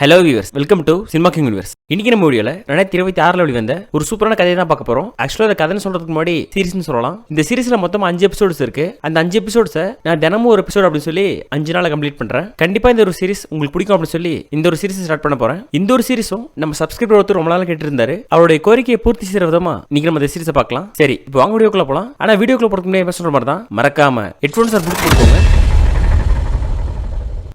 Hello viewers, welcome to cinema king universe. இன்னைக்கு நம்ம வீடியோல 2026 வெளிவந்த ஒரு சூப்பரான கதையை தான் பார்க்க போறோம். ஆக்சுவலா இந்த கதைன்னு சொல்றதுக்கு முன்னாடி சீரிஸ்னு சொல்லலாம். இந்த சீரிஸ்ல மொத்தம் 5 எபிசோட்ஸ் இருக்கு. அந்த 5 எபிசோட்ஸை நான் தினமும் ஒரு எபிசோட் அப்படின்னு சொல்லி 5 நாள் கம்ப்ளீட் பண்றேன். கண்டிப்பா இந்த ஒரு சீரிஸ் உங்களுக்கு பிடிக்கும் அப்படின்னு சொல்லி இந்த ஒரு சீரிஸ் ஸ்டார்ட் பண்ண போறேன். இந்த ஒரு சீரிஸும் நம்ம சப்ஸ்கிரைபர் ஒருத்தர் ரொம்ப நாள் கேட்டு இருந்தாரு. அவருடைய கோரிக்கையை பூர்த்தி செய்யற விதமா இன்னைக்கு நம்ம இந்த சீரிஸை பார்க்கலாம். சரி, இப்போ வாங்க வீடியோக்குள்ள போலாம். ஆனா வீடியோக்குள்ள போறதுக்கு முன்னாடி சொல்ற மாதிரி தான், மறக்காம ஹெட்ஃபோன்ஸ் போட்டுக்கோங்க.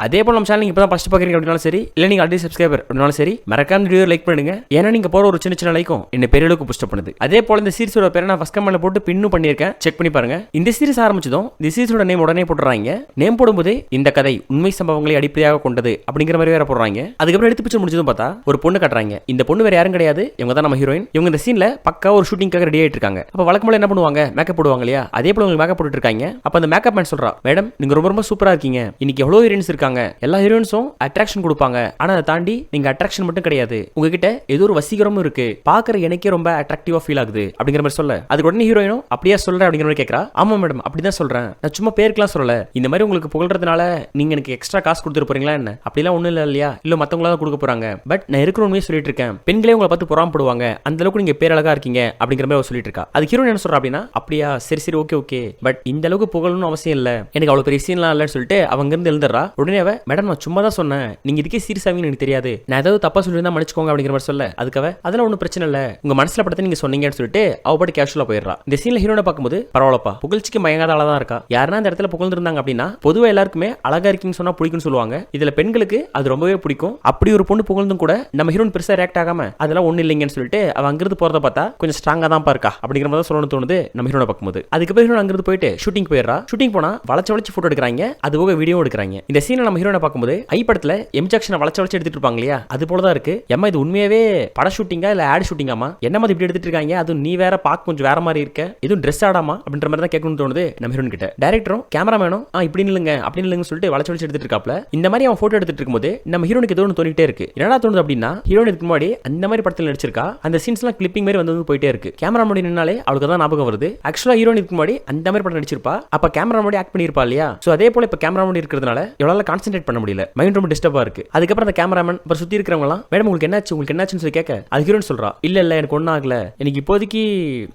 அதே போல நம்ம சேனல் இப்போ தான் ஃபர்ஸ்ட் பார்க்குறீங்க அப்படின்னாலும் சரி, இல்லை நீங்கள் ஆல்ரெடி சப்ஸ்கிரைபர் அப்படின்னாலும் சரி, மறக்காம வீடியோ லைக் பண்ணுங்க. ஏன்னா நீங்கள் போகிற ஒரு சின்ன லைக்கும் என்ன பெரிய அளவுக்கு புஷ்ட் பண்ணுது. அதே போல இந்த சீரிஸோட பேரை நான் ஃபர்ஸ்ட் கமெண்ட்ல போட்டு பின்னும் பண்ணியிருக்கேன், செக் பண்ணி பாருங்க. இந்த சீரிஸ் ஆரம்பிச்சதும் இந்த சீரிஸோட நேம் உடனே போட்டுறாங்க. நேம் போடும்போது இந்த கதை உண்மை சம்பவங்களை அடிப்படையாக கொண்டது அப்படிங்கிற மாதிரி வேற போடுறாங்க. அதுக்கப்புறம் எடுத்து பிடிச்சு முடிச்சதும் பார்த்தா ஒரு பொண்ணு கட்டுறாங்க. இந்த பொண்ணு வேற யாரும் கிடையாது, இவங்க தான் நம்ம ஹீரோயின். இவங்க இந்த சீன்ல பக்கா ஒரு ஷூட்டிங்காக ரெடி ஆயிட்டு இருக்காங்க. அப்போ வழக்கமாக என்ன பண்ணுவாங்க, மேக்கப் போடுவாங்க இல்லையா, அதே போல உங்களுக்கு மேக்கப் போட்டுட்டு இருக்காங்க. அப்போ அந்த மேக்கப் மேன் சொல்றா, மேடம் நீங்க ரொம்ப சூப்பரா இருக்கீங்க, இன்னைக்கு எவ்வளவு ஹீரோயின்ஸ் இருக்காங்க, எல்லா ஹீரோயின்ஸும் அட்ராக்ஷன் கொடுப்பாங்க, ஆனா அதை தாண்டி நீங்க அட்ராக்ஷன் மட்டும் கிடையாது, உங்ககிட்ட ஏதோ ஒரு வசீகரமும் இருக்கு, பாக்குற எனக்கே ரொம்ப அட்ராக்டிவா ஃபீல் ஆகுது அப்படிங்கிற மாதிரி சொல்ல, அதுக்கு உடனே ஹீரோயினும் அப்படியே சொல்றேன் அப்படிங்கிற மாதிரி கேட்கறா. ஆமா மேடம் அப்படிதான் சொல்றேன், நான் சும்மா பேருக்குலாம் சொல்லல, இந்த மாதிரி உங்களுக்கு புகழ்றதுனால நீங்க எனக்கு எக்ஸ்ட்ரா காசு கொடுத்துட்டு போறீங்களா என்ன, அப்படிலாம் ஒண்ணும் இல்ல இல்லையா, இல்ல மத்தவங்களா தான் கொடுக்க போறாங்க, பட் நான் இருக்கிற உண்மையை சொல்லிட்டு இருக்கேன், பெண்களே உங்களை பார்த்து பொறாமப்படுவாங்க, அந்த அளவுக்கு நீங்க பேரழகா இருக்கீங்க அப்படிங்கிற மாதிரி சொல்லிட்டு இருக்கா. அது ஹீரோயின் என்ன சொல்றா அப்படின்னா, அப்படியா சரி ஓகே, பட் இந்த அளவுக்கு புகழணும் அவசியம் இல்ல, எனக்கு அவ்வளவு பெரிய சீன்லாம் இல்லன்னு சொல்லிட்டு அவங்க இருந்து எழுந்துறா. உடனே அவ, மேடம் நான் சும்மா தான் சொன்னேன், நீங்க இதுக்கே சீரியஸ் ஆவீங்கன்னு எனக்கு தெரியாது, நான் ஏதாவது தப்பா சொல்லிருந்தா மன்னிச்சுக்கோங்க அப்படிங்கிற மாதிரி சொல்ல, அதுக்காக அதெல்லாம் ஒன்றும் பிரச்சனை இல்ல, உங்க மனசுல படத்தை நீங்க சொன்னீங்கன்னு சொல்லிட்டு அவ பாட்டு கேஷுவலா போயிடுறா. இந்த சீன்ல ஹீரோனை பார்க்கும்போது பரவாயில்லப்பா, புகழ்ச்சிக்கு மயங்காத ஆளா தான் இருக்கா. யாருன்னா அந்த இடத்துல புகழ்ந்து இருந்தாங்க அப்படின்னா பொதுவா எல்லாருக்குமே அழகா இருக்கீங்கன்னு சொன்னா பிடிக்கும்னு சொல்லுவாங்க. இதுல பெண்களுக்கு அது ரொம்பவே பிடிக்கும். அப்படி ஒரு பொண்ணு புகழ்ந்தும் கூட நம்ம ஹீரோன் பெருசா ரியாக்ட் ஆகாம அதெல்லாம் ஒண்ணு இல்லைங்கன்னு சொல்லிட்டு அவ அங்கிருந்து போறத பார்த்தா கொஞ்சம் ஸ்ட்ராங்கா தான் இருக்கா அப்படிங்கிற மாதிரி சொல்லணும்னு தோணுது நம்ம ஹீரோனை பார்க்கும்போது. அதுக்கப்புறம் ஹீரோன் அங்கிருந்து போயிட்டு ஷூட்டிங் போயிடுறா. ஷூட்டிங் போனா வளைச்சு போட்டோ எடுக்கிறாங்க, அது போக வீடியோ எடுக்கிறாங்க. இந்த சீனை நம்ம ஹீரோனை பார்க்கும்போது ஐ படத்துல எம்ஜாக்ஷனை வளைச்சு எடுத்துட்டு இருப்பாங்க இல்லையா, அது போலதான் இருக்கு. ஏமா இது உண்மையாவே பட ஷூட்டிங்கா இல்ல ஆட் ஷூட்டிங்காமா, என்ன மாதிரி இப்படி எடுத்துட்டு இருக்காங்க, அது நீ வேற பார்க்க கொஞ்சம் வேற மாதிரி இருக்க, இதுவும் ட்ரெஸ் ஆடாமா அப்படின்ற மாதிரி தான் கேட்கணும்னு தோணுது நம்ம ஹீரோன் கிட்ட. டைரக்டரும் கேமராமேனும் இப்படி நில்லுங்க அப்படி நில்லுங்க சொல்லிட்டு வளைச்சு எடுத்துட்டு இருக்காப்ல. இந்த மாதிரி அவன் போட்டோ எடுத்துட்டு இருக்கும்போது நம்ம ஹீரோனுக்கு ஏதோ ஒன்று தோணிட்டே இருக்கு. என்னடா தோணுது அப்படின்னா, ஹீரோன் இதுக்கு முன்னாடி அந்த மாதிரி படத்தில் நடிச்சிருக்கா, அந்த சீன்ஸ் எல்லாம் கிளிப்பிங் மாதிரி வந்து போயிட்டே இருக்கு. கேமரா முன்னாடி நின்னாலே அவளுக்கு தான் ஞாபகம் வருது. ஆக்சுவலா ஹீரோன் இதுக்கு முன்னாடி அந்த மாதிரி படம் நடிச்சிருப்பா, அப்ப கேமரா முன்னாடி ஆக்ட் பண்ணிருப்பா இல்லையா. சோ அதே போல இப்ப கேமரா முன்னாடி இருக்கிறதுனால எவ்வளவு கான்சென்ட்ரேட் பண்ண முடியல, மைண்ட் ரொம்ப டிஸ்டர்பா இருக்கு. அதுக்கப்புறம் அந்த கேமராமேன் அப்புறம் சுத்தி இருக்கிறவங்க மேடம் உங்களுக்கு என்னாச்சுன்னு சொல்லி கேட்க, அது ஹீரோயின் சொல்றா, இல்ல எனக்கு ஒன்னும் ஆகல, எனக்கு இப்போதைக்கு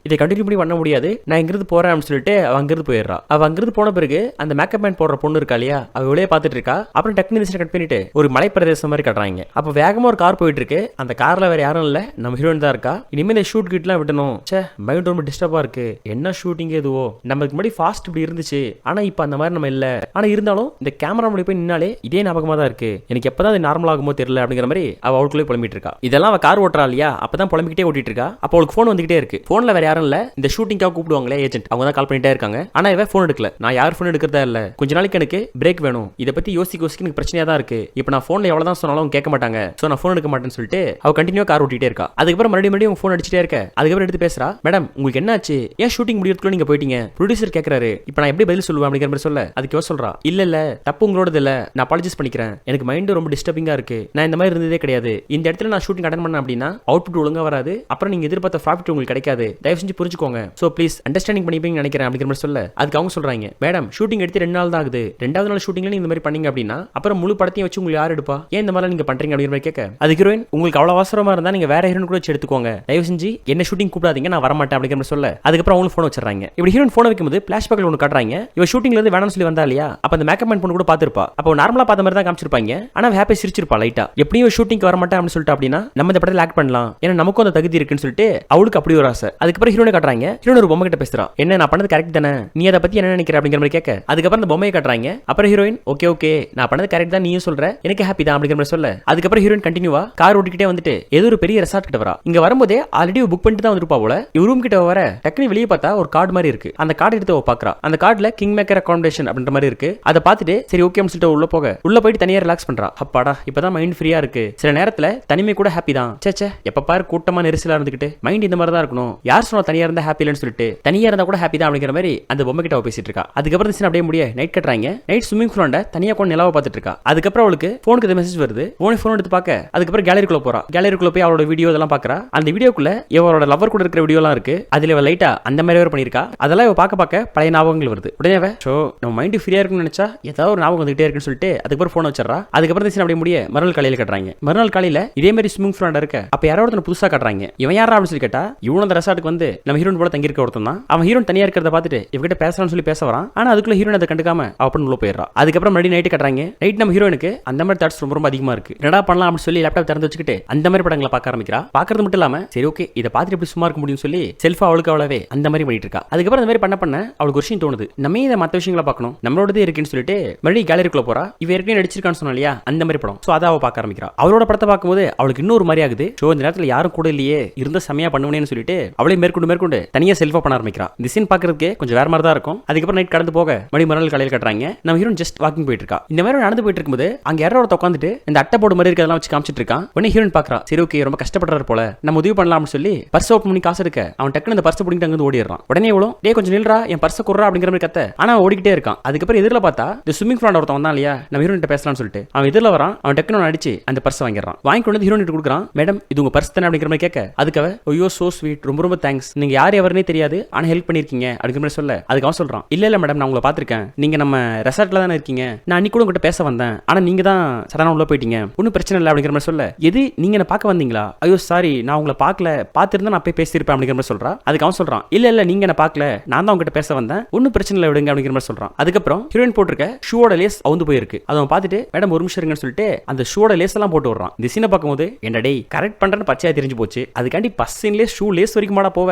இதை கண்டினியூ பண்ண முடியாது, நான் இங்கிருந்து போறேன் அப்படின்னு சொல்லிட்டு அவ அங்கிருந்து போயிடுறா. அவ அங்கிருந்து போன பிறகு அந்த மேக்கப் மேன் போடுற பொண்ணு இருக்கா இல்லையா, அவ வெளியே பார்த்துட்டு இருக்கா. அப்புறம் டெக்னிக் கட் பண்ணிட்டு ஒரு மலை பிரதேசம் மாதிரி கட்டுறாங்க. அப்ப வேகமா ஒரு கார் போயிட்டு இருக்கு. அந்த கார்ல வேற யாரும் இல்ல, நம்ம ஹீரோயின் தான் இருக்கா. இனிமே இந்த ஷூட் கிட்லாம் விடணும், மைண்ட் ரொம்ப டிஸ்டர்பா இருக்கு, என்ன ஷூட்டிங் எதுவோ, நமக்கு முன்னாடி ஃபாஸ்ட் இப்படி இருந்துச்சு, ஆனா இப்ப அந்த மாதிரி நம்ம இல்ல, ஆனா இருந்தாலும் இந்த கேமரா முன்னாடி போய் நின்னாலே இதே ஞாபகமா தான் இருக்கு, எனக்கு எப்பதான் அது நார்மல் ஆகுமோ தெரியல அப்படிங்கிற மாதிரி அவ அவளுக்குள்ளே புலம்பிட்டு இருக்கா. இதெல்லாம் அவ கார் ஓட்டுறா இல்லையா, அப்பதான் புலம்பிக்கிட்டே ஓட்டிட்டு இருக்கா. அப்போ அவளுக்கு போன் வந்துகிட்டே இருக்கு. போன்ல வேற யாரும் இல்ல, இந்த ஷூட்டிங்காக கூப்பிடுவாங்களே ஏஜென்ட், அவங்க தான் கால் பண்ணிட்டே இருக்காங்க. ஆனா இவ போன் எடுக்கல. நான் யார் போன் எடுக்கிறதா இல்ல, கொஞ்ச நாளைக்கு எனக்கு பிரேக் வேணும், இதை பத்தி யோசிக்க எனக்கு பிரச்சனையா தான் இருக்கு, இப்போ நான் போன்ல எவ்வளவுதான் சொன்னாலும் கேட்க மாட்டாங்க, சோ நான் போன் எடுக்க மாட்டேன்னு சொல்லிட்டு அவ கண்டினியூ கார் ஓட்டிட்டே இருக்கா. அதுக்கப்புறம் மறுபடியும் போன் அடிச்சிட்டே இருக்க. அதுக்கப்புறம் எடுத்து பேசுறா, மேடம் உங்களுக்கு என்ன ஆச்சு, ஏன் ஷூட்டிங் முடியறதுக்குள்ள நீங்க போயிட்டீங்க, ப்ரொடியூசர் கேட்கறாரு, இப்போ நான் எப்படி பதில் சொல்லுவேன் அப்படிங்கிற மாதிரி சொல்ல, அதுக்கு சொல்றா, இல்ல தப்பு உங்களோடது இல்ல, நான் அப்பாலஜைஸ் பண்ணிக்கிறேன், எனக்கு மைண்ட் ரொம்ப டிஸ்டர்பிங்கா இருக்கு, நான் இந்த மாதிரி இருந்ததே கிடையாது, இந்த இடத்துல நான் ஷூட்டிங் அட்டெண்ட் பண்ணேன் அப்படின்னா அவுட்புட் ஒழுங்கா வராது, அப்புறம் நீங்க எதிர்பார்த்த ப்ராஃபிட் உங்களுக்கு கிடைக்காது, தயவு செஞ்சு புரிஞ்சுக்கோங்க, சோ ப்ளீஸ் அண்டர்ஸ்டாண்டிங் பண்ணிப்பீங்கன்னு நினைக்கிறேன் அப்படிங்கிற மாதிரி சொல்ல, அதுக்கு அவங்க சொல்றாங்க, மேடம் ஷூட்டிங் எடுத்து 2 நாள் தான் ஆகுது, 2வது நாள் ஷூட்டிங்ல நீங்க இந்த மாதிரி பண்ணீங்க அப்படின்னா அப்புறம் முழு படத்தையும் வச்சு உங்களுக்கு யார் எடுப்பா, ஏன் இந்த மாதிரி நீங்க பண்றீங்க அப்படிங்கிற மாதிரி கேட்க, அது ஹீரோயின் உங்களுக்கு அவ்வளவு அவசரமா இருந்தா நீங்க வேற ஹீரோயின் கூட வச்சு எடுத்துக்கோங்க, தயவு செஞ்சு என்ன ஷூட்டிங் கூப்பிடாதீங்க, நான் வர மாட்டேன் அப்படிங்கிற மாதிரி சொல்ல, அதுக்கப்புறம் அவங்க போன் வச்சிடறாங்க. இப்படி ஹீரோயின் போன் வைக்கும்போது பிளாஷ்பேக்ல ஒன்று காட்டுறாங்க. இவ ஷூட்டிங்ல இருந்து வேணும்னு சொல்லி வந்தா இல்லையா, அப்ப அந்த மேக்கப் மேன் பொண்ணு கூட பாத்துருப்பா, அப்போ நார்மலா பார்த்த மாதிரி தான் காமிச்சிருப்பாங்க, ஆனா ஹாப்பி சிரிச்சிருப்பா லைட்டா, எப்படியும் ஷூட்டிங் வர மாட்டேன் அப்படின்னு சொல்லிட்டு அப்படின்னா நம்ம இந்த படத்தில் ஆக்ட் பண்ணலாம், ஏன்னா நமக்கும் அந்த தகுதி இருக்குன்னு சொல்லிட்டு அவளுக்கு அப்படி ஒரு ஆசை. அதுக்கப்புறம் ஹீரோனை காட்டுறாங்க. ஹீரோன் ஒரு பொம்மை கிட்ட பேசுறா, என்ன நான் பண்ணது கரெக்ட் தானே, நீ அதை பத்தி என்ன நினைக்கிற அப்படிங்கிற மாதிரி கேட்க, அதுக்கப்புறம் அந்த பொம்மையை காட்டுறாங்க. அப்புறம் ஹீரோயின் ஓகே நான் பண்ணது கரெக்ட் தான், நீயும் சொல்ற, எனக்கு ஹாப்பி தான் அப்படிங்கிற மாதிரி சொல்ல, அதுக்கப்புறம் ஹீரோயின் கண்டினியூவா கார் ஓட்டிக்கிட்டே வந்துட்டு ஏதோ ஒரு பெரிய ரெசார்ட் கிட்ட வரா. இங்க வரும்போதே ஆல்ரெடி புக் பண்ணிட்டு தான் வந்துருப்பா போல. ரூம் கிட்ட வர டக்குனு வெளியே பார்த்தா ஒரு கார்டு மாதிரி இருக்கு. அந்த கார்டு எடுத்து பாக்குறா. அந்த கார்டுல கிங் மேக்கர் அகாமடேஷன் அப்படின்ற மாதிரி இருக்கு. அதை பார்த்துட்டு சரி ஓகே சொல்லிட்டு உள்ள போயிட்டு தனியா ரிலாக்ஸ் பண்றா. அப்பாடா இப்பதான் மைண்ட் ஃப்ரீயா இருக்கு, சில நேரத்துல தனிமை கூட ஹாப்பி தான், சேச்சே எப்ப பாரு கூட்டமா நெரிசலா இருந்துகிட்டு மைண்ட் இந்த மாதிரி தான் இருக்கணும், யார் சொன்னா தனியா இருந்தா ஹாப்பி இல்லைன்னு சொல்லிட்டு தனியா இருந்தா கூட ஹாப்பி தான் அப்படிங்கிற மாதிரி அந்த பொம்மை கிட்ட பேசிட்டு இருக்கா. அதுக்கப்புறம் சீன் அப்படியே முடிய நைட் கட்டுறாங்க. நைட் ஸ்விமிங் பூலாண்ட தனியா கூட நிலவை பார்த்துட்டு இருக்கா. அதுக்கப்புறம் அவளுக்கு போனுக்கு மெசேஜ் வருது. போன் எடுத்து பார்க்க அதுக்கப்புறம் கேலரிக்குள்ள போறா. கேலரிக்குள்ள போய் அவளோட வீடியோ இதெல்லாம் பாக்குறா. அந்த வீடியோக்குள்ள இவரோட லவர் கூட இருக்கிற வீடியோலாம் இருக்கு. அதுல இவ லைட்டா அந்த மாதிரி வேற பண்ணிருக்கா. அதெல்லாம் இவ பார்க்க பழைய ஞாபகங்கள் வருது. உடனே நம்ம மைண்ட் ஃப்ரீயா இருக்குன்னு நினைச்சா ஏதாவது ஒரு ஞாபகம் வந்துகிட்டே இருக்குன்னு சொல்லிட்டு அதுக்கப்புறம் போன் வச்சிடறா. அதுக்கப்புறம் இந்த சீன் அப்படியே முடிய மறுநாள் காலையில கட்டுறாங்க. மறுநாள் காலையில இதே மாதிரி ஸ்விமிங் பூல் இருக்க. அப்ப யாரோ ஒருத்தன் புதுசா காட்டுறாங்க. இவன் யாரா அப்படின்னு சொல்லி கேட்டா இவன் அந்த ரெசார்ட்டுக்கு வந்து நம்ம ஹீரோன் போல தங்கி இருக்க ஒருத்தன் தான். அவன் ஹீரோன் தனியா இருக்கிறத பார்த்துட்டு இவகிட்ட பேசலாம்னு சொல்லி பேச வரான். ஆனா அதுக்குள்ள ஹீரோன் அதை கண்டுக்காம அவன் உள்ள போயிடுறா. அதுக்கப்புறம் மறுபடியும் நைட்டு கட்டுறாங்க. நைட் நம்ம ஹீரோனுக்கு அந்த மாதிரி தாட்ஸ் ரொம்ப ரொம்ப அதிகமா இருக்கு. என்னடா பண்ணலாம் அப்படின்னு சொல்லி லேப்டாப் திறந்து வச்சுக்கிட்டு அந்த மாதிரி படங்களை பார்க்க ஆரம்பிக்கிறா. பார்க்கறது மட்டும் இல்லாம சரி ஓகே இதை பார்த்துட்டு எப்படி சும்மா இருக்க முடியும்னு சொல்லி செல்ஃபா அவளுக்கு அவ்வளவே அந்த மாதிரி பண்ணிட்டு இருக்கா. அதுக்கப்புறம் அந்த மாதிரி பண்ண அவளுக்கு ஒரு விஷயம் தோணுது. நம்ம இதை மற்ற விஷயங்களை பார்க்கணும், நம்மளோடதே இருக்குன்னு சொல்லிட்டு மறுபடியும் கேலரிக்குள்ள போறா. இவ ஏற்கனவே நடிச்சிருக்கான்னு சொன்னா இல்லையா அந்த மாதிரி படம். சோ அதை அவ பார்க்க ஆரம்பிக்கிறா. அவளோட படத்தை பார்க்கும்போது அவளுக்கு இன்னொரு மாதிரி ஆகுது. சோ இந்த நேரத்துல யாரும் கூட இல்லையே, இருந்த செமையா பண்ணுவேன்னு சொல்லிட்டு அவளே மேற்கொண்டு தனியா செல்ஃபா பண்ண ஆரம்பிக்கிறா. இந்த சீன் பார்க்கறதுக்கு கொஞ்சம் வேற மாதிரி தான் இருக்கும். அதுக்கப்புறம் நைட் கடந்து போக மறுநாள் காலையில் கட்டுறாங்க. நம்ம ஹீரோன் ஜஸ்ட் வாக்கிங் போயிட்டு இருக்கா. இந்த மாதிரி நடந்து போயிட்டு இருக்கும்போது அங்க யாரோ ஒருத்த உட்காந்துட்டு இந்த அட்டை போர்டு மாதிரி இருக்கிறதெல்லாம் வச்சு காமிச்சிட்டு இருக்கான். உடனே ஹீரோன் பாக்குறா. சரி ஓகே ரொம்ப கஷ்டப்படுறாரு போல, நம்ம உதவி பண்ணலாம்னு சொல்லி பர்ஸ் ஓப்பன் பண்ணி காசு எடுக்க அவன் டக்குனு அந்த பர்ஸ் பிடிக்கிட்டு அங்க ஓடிடுறான். உடனே இவ்வளோ டே கொஞ்சம் நில்றா என் பர்ஸ் குறா அப்படிங்கிற மாதிரி கத்த. ஆனா ஓடிக்கிட்டே இருக்கான். அதுக்கப்புறம் எதிரில் பார்த்தா இந்த ஸ்விமிங் பூல் ஒருத்தன் வந்தான் இல்லையா நம்ம ஹீரோன் கிட்ட பேசலாம்னு சொல்லிட்டு அவன் எதிரில் வரான். அவன் டக்குனு அடிச்சு அந்த பர்ஸ் வாங்கிடுறான். வாங்கி கொண்டு ஹீரோன் கிட்ட கொடுக்குறான். மேடம் இது உங்க பர்ஸ் தானே அப்படிங்கிற மாதிரி கேட்க அதுக்கு ஐயோ சோ ஸ்வீட் ரொம்ப ரொம்ப தேங்க்ஸ், நீங்க யார் எவருனே தெரியாது ஆனா ஹெல்ப் பண்ணிருக்கீங்க அப்படிங்கிற மாதிரி சொல்ல அதுக்கு அவன் சொல்றான். இல்ல மேடம் நான் உங்களை பாத்திருக்கேன், நீங்க நம்ம ரெசார்ட்ல தானே இருக்கீங்க, நான் அன்னைக்கு கூட உங்ககிட்ட பேச வந்தேன் ஆனா நீங்க தான் சடனா உள்ள போயிட்டீங்க, ஒன்னும் பிரச்சனை இல்லை அப்படிங்கிற மாதிரி சொல்ல எது நீங்க என்ன பார்க்க வந்தீங்களா, ஐயோ சாரி நான் உங்களை பார்க்கல, பார்த்திருந்தா நான் போய் பேசியிருப்பேன் அப்படிங்கிற மாதிரி சொல்றா. அதுக்கு அவன் சொல்றான் இல்ல நீங்க என்ன பார்க்கல, நான் தான் உங்ககிட்ட பேச வந்தேன், ஒன்னும் பிரச்சனை இல்லை விடுங்க அப்படிங்கிற மாதிரி சொல்றான். அதுக்கப்புறம் ஹீரோயின் போட்டிருக்க ஷூவோட லேஸ் அவுந்து போயிருக்கு. அதை அவன் பார்த்துட்டு மேடம் ஒரு நிமிஷம் இருங்கன்னு சொல்லிட்டு அந்த ஷூவோட லேஸ் எல்லாம் போட்டு விடுறான். இந்த சீனை பார்க்கும்போது என்ன டேய் கரெக்ட் பண்றேன்னு பச்சையா தெரிஞ்சு போச்சு, அதுக்காண்டி பஸ்ஸின்லேயே ஷூ லேஸ் வரைக்கும் மாடா போவ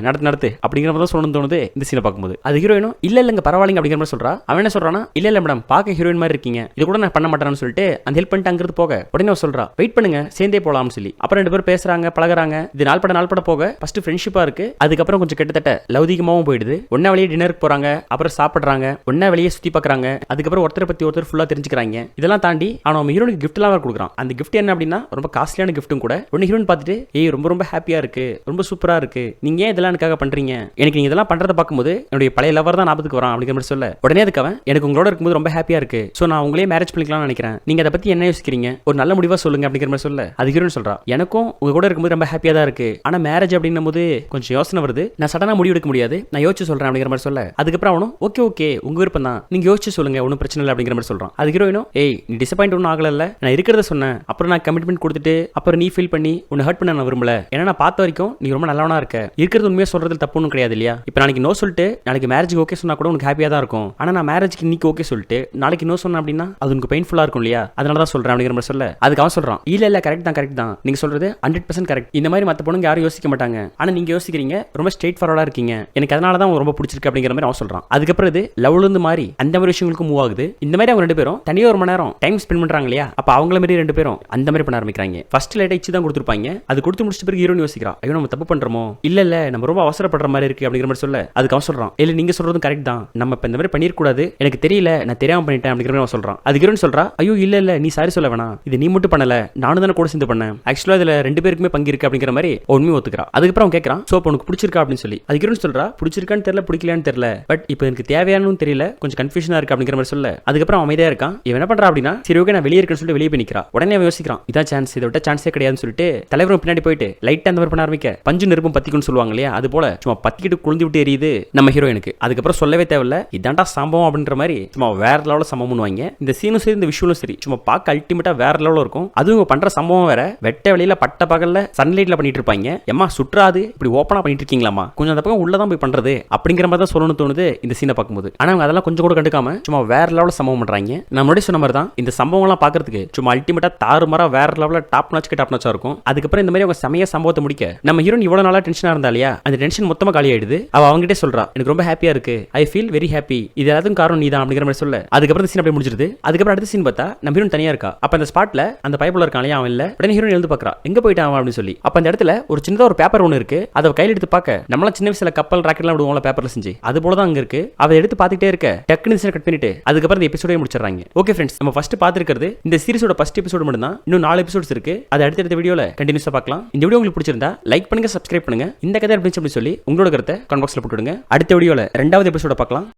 நடத்து அப்படிங்கிற மாதிரி தான் சொல்லணும்னு தோணுது இந்த சீனை பார்க்கும்போது. அது ஹீரோயினும் இல்லங்க பரவாயில்லைங்க அப்படிங்கிற மாதிரி சொல்றா. அவன் என்ன சொல்றானா இல்ல மேடம் பார்க்க ஹீரோயின் மாதிரி இருக்கீங்க, இது கூட நான் பண்ண மாட்டேன்னு சொல்லிட்டு அந்த ஹெல்ப் பண்ணிட்டு அங்கிருந்து போக உடனே சொல்றா வெயிட் பண்ணுங்க சேர்ந்தே போலாம்னு சொல்லி. அப்புறம் ரெண்டு பேரும் பேசுறாங்க பழகுறாங்க. இது நாள் பட போக ஃபர்ஸ்ட் ஃப்ரெண்ட்ஷிப்பா இருக்கு. அதுக்கப்புறம் கொஞ்சம் கிட்டத்தட்ட லௌதிகமாவும் போயிடுது. ஒன்னா வெளியே டின்னருக்கு போறாங்க, அப்புறம் சாப்பிடுறாங்க, ஒன்னா வெளியே சுத்தி பார்க்கறாங்க. அதுக்கப்புறம் ஒருத்தரை பத்தி ஒருத்தர் ஃபுல்லா தெரிஞ்சுக்கிறாங்க. இதெல்லாம் தாண்டி அவன் ஹீரோனுக்கு கிஃப்ட் எல்லாம் கொடுக்குறான். அந்த கிஃப்ட் என்ன அப்படின்னா ரொம்ப காஸ்ட்லியான கிஃப்ட்டும் கூட. ஒன்னு ஹீரோன் பார்த்துட்டு ஏய் ரொம்ப ரொம்ப ஹாப்பியா இருக்கு, ரொம்ப சூப்பரா இருக்கு, நீங்க ஏன் இதெல்லாம் எனக்காக பண்றீங்க, எனக்கு நீங்க இதெல்லாம் பண்றத பார்க்கும்போது என்னுடைய பழைய லவர் தான் ஞாபகத்துக்கு வரான் அப்படிங்கிற மாதிரி சொல்ல உடனே அதுக்கு அவன் எனக்கு உங்களோட இருக்கும்போது ரொம்ப ஹாப்பியா இருக்கு, சோ நான் உங்களே மேரேஜ் பண்ணிக்கலாம்னு நினைக்கிறேன், நீங்க அதை பத்தி என்ன யோசிக்கிறீங்க, ஒரு நல்ல முடிவா சொல்லுங்க அப்படிங்கிற மாதிரி சொல்ல அது ஹீரோன் சொல்றா எனக்கும் உங்க கூட இருக்கும்போது ரொம்ப ஹாப்பியா தான் இருக்கு, ஆனா மேரேஜ் அப்படின்னும் போது கொஞ்சம் யோசனை வருது, நான் சடனா முடிவு எடுக்க முடியாது, நான் யோசிச்சு சொல்றேன் அப்படிங்கிற மாதிரி சொல்ல அதுக்கப்புறம் அவனும் ஓகே உங்க விருப்பம் தான், நீங்க யோசிச்சு சொல்லுங்க ஒன்னும் பிரச்சனை இல்லை அப்படிங்கிற மாதிரி சொல்றான். அது ஹீரோயினும் ஏய் நீ டிசப்பாயிண்ட் ஒன்றும் ஆகல, நான் இருக்கிறத சொன்னேன், அப்புறம் நான் கமிட்மெண்ட் கொடுத்துட்டு அப்புறம் நீ ஃபீல் பண்ணி உன்னை ஹர்ட் பண்ண நான் விரும்பல, ஏன்னா நான் பார்த்த வரைக்கும் நீ ரொம்ப நல்லவனா இருக்க, இருக்கிறது உண்மையா சொல்றது தப்பு ஒன்றும் கிடையாது இல்லையா, இப்போ நாளைக்கு நோ சொல்லிட்டு நாளைக்கு மேரேஜ்க்கு ஓகே சொன்னா கூட உனக்கு ஹாப்பியா தான் இருக்கும், ஆனா நான் மேரேஜ்க்கு இன்னைக்கு ஓகே சொல்லிட்டு நாளைக்கு நோ சொன்னேன் அப்படின்னா அது உனக்கு பெயின்ஃபுல்லா இருக்கும் இல்லையா, அதனால தான் சொல்றேன் அப்படிங்கிற மாதிரி சொல்ல அதுக்கு அவன் சொல்றான் இல்ல கரெக்ட் தான் நீங்க சொல்றது 100% கரெக்ட், இந்த மாதிரி மற்ற பொண்ணுங்க யாரும் யோசிக்க மாட்டாங்க, ஆனா நீங்க யோசிக்கிறீங்க, ரொம்ப ஸ்ட்ரெயிட் ஃபார்வர்டா இருக்கீங்க, எனக்கு அதனால தான் ரொம்ப பிடிச்சிருக்கு அப்படிங்கிற மாதிரி அவன் சொல்றான். அதுக்கப்புறம் இது லவ்ல இருந்து மாறி அந்த மாதிரி விஷயங்களுக்கு மூவ் ஆகுது. இந்த மாதிரி அவங்க ரெண்டு பேரும் தனியா ஒரு மணி நேரம் டைம் ஸ்பெண்ட் பண்றாங்க இல்லையா, அப்ப அவங்கள மாதிரி ரெண்டு பேரும் அந்த மாதிரி பண்ண ஆரம்பிக்கிறாங்க. ஃபர்ஸ்ட் லைட்டா இச்சு தான் கொடுத்துருப்பாங்க, அது கொடுத்து முடிச்ச பிறகு ஹீரோன் யோசிக்கிறா ஐயோ நம்ம தப்பு பண்றோமோ, இல்ல நம்ம ரொம்ப அவசரப்படுற மாதிரி இருக்கு அப்படிங்கிற மாதிரி சொல்ல அதுக்கு அவன் சொல்றான் இல்ல நீங்க சொல்றதும் கரெக்ட் தான், நம்ம இப்ப இந்த மாதிரி பண்ணிருக்கூடாது, எனக்கு தெரியல நான் தெரியாம பண்ணிட்டேன் அப்படிங்கிற மாதிரி அவன் சொல்றான். அது ஹீரோன் சொல்றா ஐயோ இல்ல நீ சாரி சொல்ல வேணாம், இது நீ மட்டும் பண்ணல நானும் தானே கூட சேர்ந்து பண்ணேன், ஆக்சுவலா இதுல ரெண்டு பேருக்குமே பங்கு இருக்கு அப்படிங்கிற மாதிரி உண்மையை ஒத்துக்கிறா. அதுக்கப்புறம் அவன் கேட்கறான் சோ உனக்கு பிடிச்சிருக்கா அப்படின்னு சொல்லி. அது ஹீரோன் சொல்றா பிடிச்சிருக்கான்னு தெரியல பிடிக்கலான்னு தெரியல, பட் இப்போ எனக்கு தேவையானு தெரியல, கொஞ்சம் கன்ஃபியூஷனா இருக்கு அப்படிங்கிற மாதிரி சொல்ல அதுக்கப்புறம் அமைதியா இருக்கான். இவன் என்ன பண்றா அப்படின்னா சரி ஓகே நான் வெளியே இருக்கேன்னு சொல்லிட்டு வெளியே போய் நிக்கிறா. உடனே அவன் யோசிக்கிறான் இதான் சான்ஸ், இதை விட்ட சான்ஸே கிடையாதுன்னு சொல்லிட்டு தலைவரும் பின்னாடி போயிட்டு லைட்டா அந்த மாதிரி பண்ண ஆரம்பிக்க பஞ்சு நெருப்பும் பத்திக்குன்னு சொல்லுவாங்க இல்லையா, அது போல சும்மா பத்திக்கிட்டு குளிந்து விட்டு எரியுது நம்ம ஹீரோயினுக்கு. அதுக்கப்புறம் சொல்லவே தேவையில்ல இதாண்டா சம்பவம் அப்படின்ற மாதிரி சும்மா வேற லெவல சம்பவம் பண்ணுவாங்க. இந்த சீனும் சரி இந்த விஷுவலும் சரி சும்மா பார்க்க அல்டிமேட்டா வேற லெவலில் இருக்கும். அதுவும் பண்ற சம்பவம் வேற வெட்ட வெளியில பட்ட பகல்ல சன்லைட்ல பண்ணிட்டு இருப்பாங்க. எம்மா சுற்றாது இப்படி ஓப்பனா பண்ணிட்டு இருக்கீங்களாமா, கொஞ்சம் அந்த பக்கம் உள்ளதான் போய் பண்றது அப்படிங்கிற மாதிரி தான் சொல்லணும்னு தோணுது இந்த சீனை பார்க்கும்போது. ஆனா அவங்க அதெல்லாம் கொஞ்சம் கூட கண்டுக்காம சும்மா வேற லெவலில் சம்பவம் பண்றாங்க. நம்ம முன்னாடி சொன்ன மாதிரி தான் இந்த சம்பவம் எல்லாம் பாக்குறதுக்கு சும்மா அல்டிமேட்டா தாறுமாறா வேற லெவலில் டாப் நாச்சா இருக்கும். அதுக்கப்புறம் இந்த மாதிரி அவங்க சமய சம்பவத்தை முடிக்க நம்ம ஹீரோன் இவ்வளவு நாளா டென்ஷனா இருந்தா இல்லையா, அந்த டென்ஷன் மொத்தமா காலி ஆயிடுது. அவ அவங்ககிட்ட சொல்றா எனக்கு ரொம்ப ஹாப்பியா இருக்கு, ஐ ஃபீல் வெரி ஹாப்பி, இது எல்லாத்துக்கும் காரணம் நீதான் அப்படிங்கிற மாதிரி சொல்ல அதுக்கப்புறம் இந்த சீன் அப்படியே முடிஞ்சிருது. அதுக்கப்புறம் அடுத்த சீன் பார்த்தா நம்ம ஹீரோன் தனியா இருக்கா. அப்ப அந்த ஸ்பாட்ல அந்த பைப்புல இருக்கான் இல்லையா அவன் இல்ல. உடனே ஹீரோன் எழுந்து பாக்குறா எங்க போயிட்டான் அவன் அப்படின்னு சொல்லி. அப்ப அந்த இடத்துல ஒரு சின்னதா ஒரு பேப்பர் ஒன்று இருக்கு. அதை கையில் எடுத்து பார்க்க நம்மள சின்ன வயசுல கப்பல் ராக்கெட்லாம் விடுவோம்ல பேப்பர்ல செஞ்சு, அது போல தான் அங்க இருக்கு. அதை எடுத்து பார்த்துட்டே இருக்க டக்குனு கட் பண்ணிட்டு அதுக்கப்புறம் இந்த எபிசோடே முடிச்சிடறாங்க. ஓகே ஃப்ரெண்ட்ஸ், நம்ம ஃபர்ஸ்ட் பார்த்துருக்கிறது இந்த சீரிஸோட ஃபர்ஸ்ட் எபிசோடு மட்டும் தான். இன்னும் 4 எபிசோட்ஸ் இருக்கு. அதை அடுத்த வீடியோல கண்டினியூஸா பார்க்கலாம். இந்த வீடியோ உங்களுக்கு பிடிச்சிருந்தா லைக் பண்ணுங்க, சப்ஸ்கிரைப் பண்ணுங்க. இந்த கதை எப்படி சொல்லி உங்களோட கருத்தை கமெண்ட் பாக்ஸ்ல போட்டுடுங்க. அடுத்த வீடியோல 2வது எபிசோட பார்க்கலாம்.